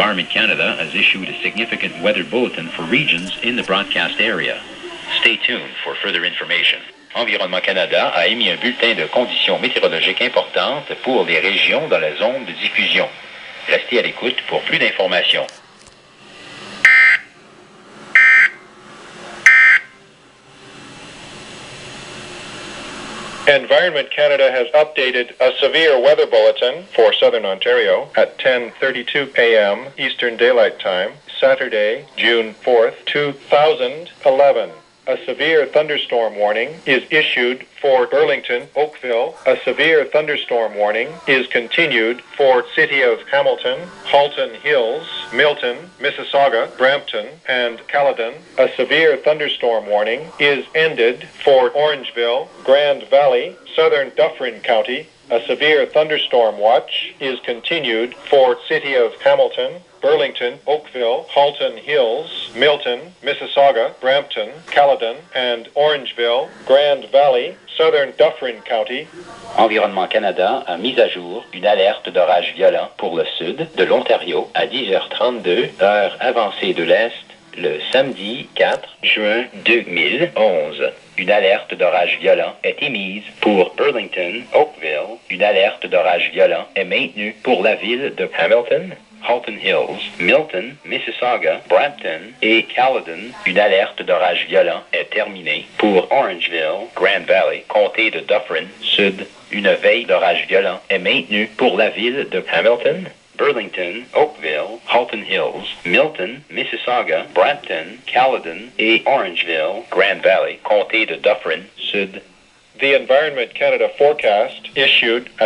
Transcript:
Environment Canada has issued a significant weather bulletin for regions in the broadcast area. Stay tuned for further information. Environnement Canada a émis un bulletin de conditions météorologiques importantes pour les régions dans la zone de diffusion. Restez à l'écoute pour plus d'informations. Environment Canada has updated a severe weather bulletin for Southern Ontario at 10:32 a.m. Eastern Daylight Time, Saturday, June 4th, 2011. A severe thunderstorm warning is issued for Burlington, Oakville. A severe thunderstorm warning is continued for City of Hamilton, Halton Hills, Milton, Mississauga, Brampton, and Caledon. A severe thunderstorm warning is ended for Orangeville, Grand Valley, Southern Dufferin County. A severe thunderstorm watch is continued for City of Hamilton, Burlington, Oakville, Halton Hills, Milton, Mississauga, Brampton, Caledon, and Orangeville, Grand Valley, Southern Dufferin County. Environnement Canada a mis à jour une alerte d'orage violent pour le sud de l'Ontario à 10h32, heure avancée de l'Est, le samedi 4 juin 2011. Une alerte d'orage violent est émise pour Burlington, Oakville. Une alerte d'orage violent est maintenue pour la ville de Hamilton, Halton Hills, Milton, Mississauga, Brampton et Caledon. Une alerte d'orage violent est terminée pour Orangeville, Grand Valley, comté de Dufferin, sud. Une veille d'orage violent est maintenue pour la ville de Hamilton, Burlington, Oakville, Halton Hills, Milton, Mississauga, Brampton, Caledon et Orangeville, Grand Valley, comté de Dufferin, sud. The Environment Canada forecast issued at